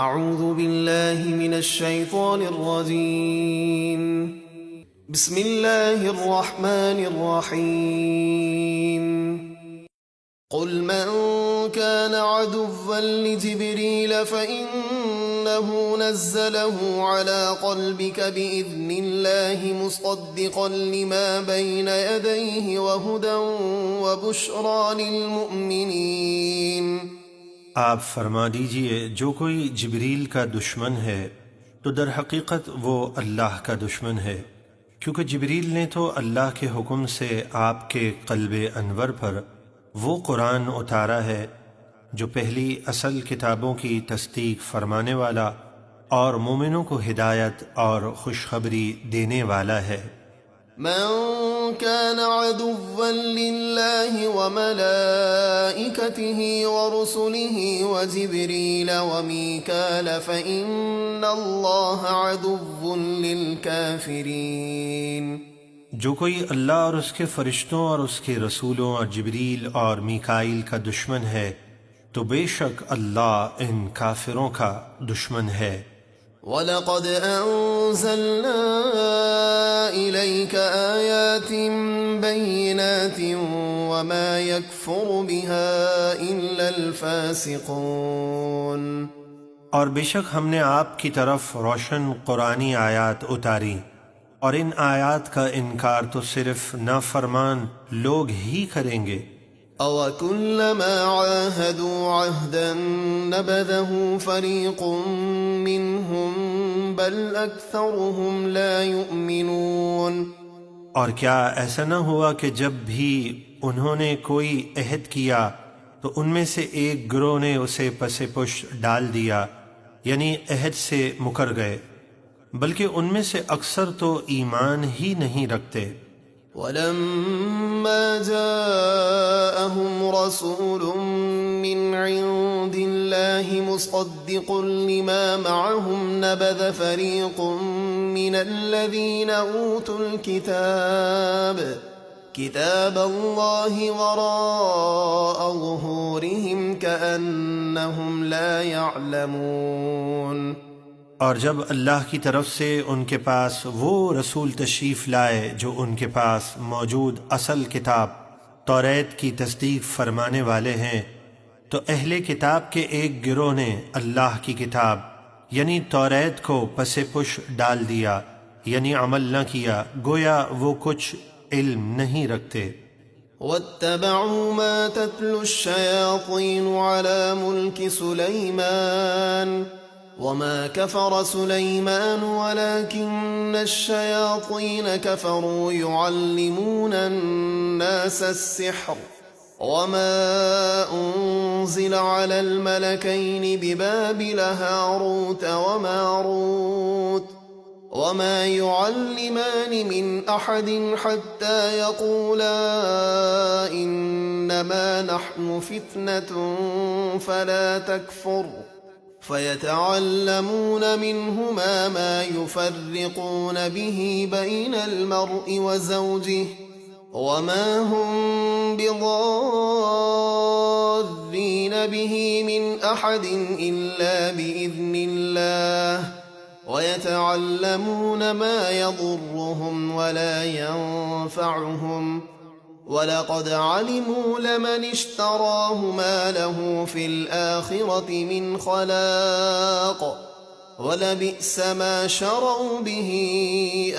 اعوذ باللہ من الشیطان الرجیم بسم اللہ الرحمن الرحیم قل من كان عدوا لجبريل فإنه نزله على قلبك بإذن الله مصدقا لما بين يديه وهدى وبشرى للمؤمنين۔ آپ فرما دیجئے جو کوئی جبریل کا دشمن ہے تو در حقیقت وہ اللہ کا دشمن ہے، کیونکہ جبریل نے تو اللہ کے حکم سے آپ کے قلب انور پر وہ قرآن اتارا ہے جو پہلی اصل کتابوں کی تصدیق فرمانے والا اور مومنوں کو ہدایت اور خوشخبری دینے والا ہے۔ من كان عدوا لله وملائكته ورسله وجبريل وميكال فإن الله عدو للكافرين۔ جو کوئی اللہ اور اس کے فرشتوں اور اس کے رسولوں اور جبریل اور میکائیل کا دشمن ہے تو بے شک اللہ ان کافروں کا دشمن ہے۔ وَلَقَدْ أَنزَلْنَا إِلَيْكَ آيَاتٍ بَيِّنَاتٍ وَمَا يَكْفُرُ بِهَا إِلَّا الْفَاسِقُونَ۔ اور بے شک ہم نے آپ کی طرف روشن قرآنی آیات اتاری، اور ان آیات کا انکار تو صرف نافرمان لوگ ہی کریں گے۔ أَوَكُلَّمَا عَاهَدُوا عَهْدًا نَبَذَهُ فَرِيقٌ مِّنْهُمْ بَلْ أَكْثَرُهُمْ لَا يُؤْمِنُونَ۔ اور کیا ایسا نہ ہوا کہ جب بھی انہوں نے کوئی عہد کیا تو ان میں سے ایک گروہ نے اسے پس پش ڈال دیا، یعنی عہد سے مکر گئے، بلکہ ان میں سے اکثر تو ایمان ہی نہیں رکھتے۔ وَلَمَّا جَاءَهُمْ رَسُولٌ مِّنْ عِندِ اللَّهِ مُصَدِّقٌ لِّمَا مَعَهُمْ نَبَذَ فَرِيقٌ مِّنَ الَّذِينَ أُوتُوا الْكِتَابَ كِتَابَ اللَّهِ وَرَاءَ ظُهُورِهِمْ كَأَنَّهُمْ لَا يَعْلَمُونَ۔ اور جب اللہ کی طرف سے ان کے پاس وہ رسول تشریف لائے جو ان کے پاس موجود اصل کتاب توریت کی تصدیق فرمانے والے ہیں، تو اہل کتاب کے ایک گروہ نے اللہ کی کتاب یعنی توریت کو پس پش ڈال دیا، یعنی عمل نہ کیا، گویا وہ کچھ علم نہیں رکھتے۔ وَاتَّبَعُوا مَا تَتْلُو الشَّيَاطِينُ عَلَى مُلْكِ سُلَيْمَانَ وَمَا كَفَرَ سُلَيْمَانُ وَلَكِنَّ الشَّيَاطِينَ كَفَرُوا يُعَلِّمُونَ النَّاسَ السِّحْرَ وَمَا أُنزِلَ عَلَى الْمَلَكَيْنِ بِبَابِلَ هَارُوتَ وَمَارُوتَ وَمَا يُعَلِّمَانِ مِنْ أَحَدٍ حَتَّى يَقُولَا إِنَّمَا نَحْنُ فِتْنَةٌ فَلَا تَكْفُرْ فَيَتَعَلَّمُونَ مِنْهُمَا مَا يُفَرِّقُونَ بِهِ بَيْنَ الْمَرْءِ وَزَوْجِهِ وَمَا هُمْ بِضَارِّينَ بِهِ مِنْ أَحَدٍ إِلَّا بِإِذْنِ اللَّهِ وَيَتَعَلَّمُونَ مَا يَضُرُّهُمْ وَلَا يَنفَعُهُمْ وَلَقَدْ عَلِمُوا لَمَنِ اشْتَرَاهُ مَا لَهُ فِي الْآخِرَةِ مِنْ خَلَاقٍ وَلَبِئْسَ مَا شَرَوْا بِهِ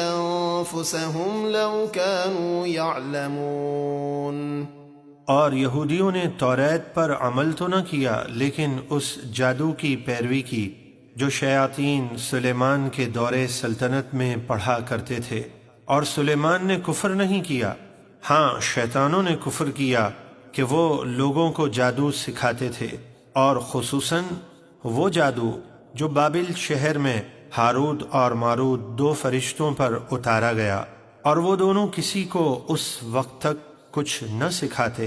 أَنفُسَهُمْ لَوْ كَانُوا يَعْلَمُونَ۔ اور یہودیوں نے توریت پر عمل تو نہ کیا، لیکن اس جادو کی پیروی کی جو شیاطین سلیمان کے دور سلطنت میں پڑھا کرتے تھے، اور سلیمان نے کفر نہیں کیا، ہاں شیطانوں نے کفر کیا کہ وہ لوگوں کو جادو سکھاتے تھے، اور خصوصاً وہ جادو جو بابل شہر میں ہاروت اور ماروت دو فرشتوں پر اتارا گیا، اور وہ دونوں کسی کو اس وقت تک کچھ نہ سکھاتے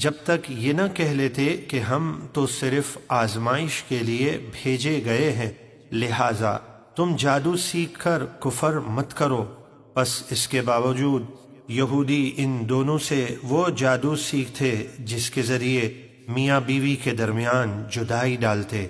جب تک یہ نہ کہہ لیتے کہ ہم تو صرف آزمائش کے لیے بھیجے گئے ہیں، لہٰذا تم جادو سیکھ کر کفر مت کرو۔ بس اس کے باوجود یہودی ان دونوں سے وہ جادو سیکھتے جس کے ذریعے میاں بیوی کے درمیان جدائی ڈالتے،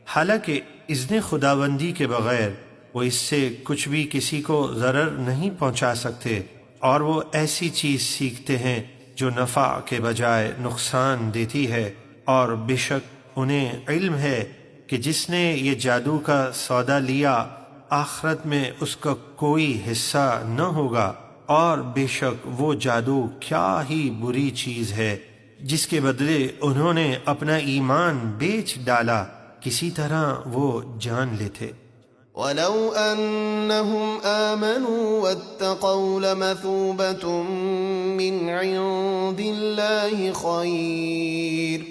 حالانکہ اذن خداوندی کے بغیر وہ اس سے کچھ بھی کسی کو ضرر نہیں پہنچا سکتے، اور وہ ایسی چیز سیکھتے ہیں جو نفع کے بجائے نقصان دیتی ہے، اور بے شک انہیں علم ہے کہ جس نے یہ جادو کا سودا لیا آخرت میں اس کا کوئی حصہ نہ ہوگا، اور بے شک وہ جادو کیا ہی بری چیز ہے جس کے بدلے انہوں نے اپنا ایمان بیچ ڈالا، کسی طرح وہ جان لیتے۔ وَلَوْ أَنَّهُمْ آمَنُوا وَاتَّقَوْا لَمَثُوبَةٌ مِّنْ عِندِ اللَّهِ خَيْرٌ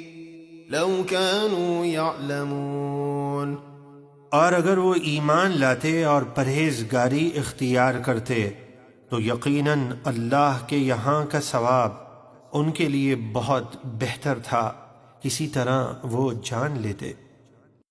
لَوْ كَانُوا يَعْلَمُونَ۔ اور اگر وہ ایمان لاتے اور پرہیزگاری اختیار کرتے تو یقیناً اللہ کے یہاں کا ثواب ان کے لیے بہت بہتر تھا، کسی طرح وہ جان لیتے۔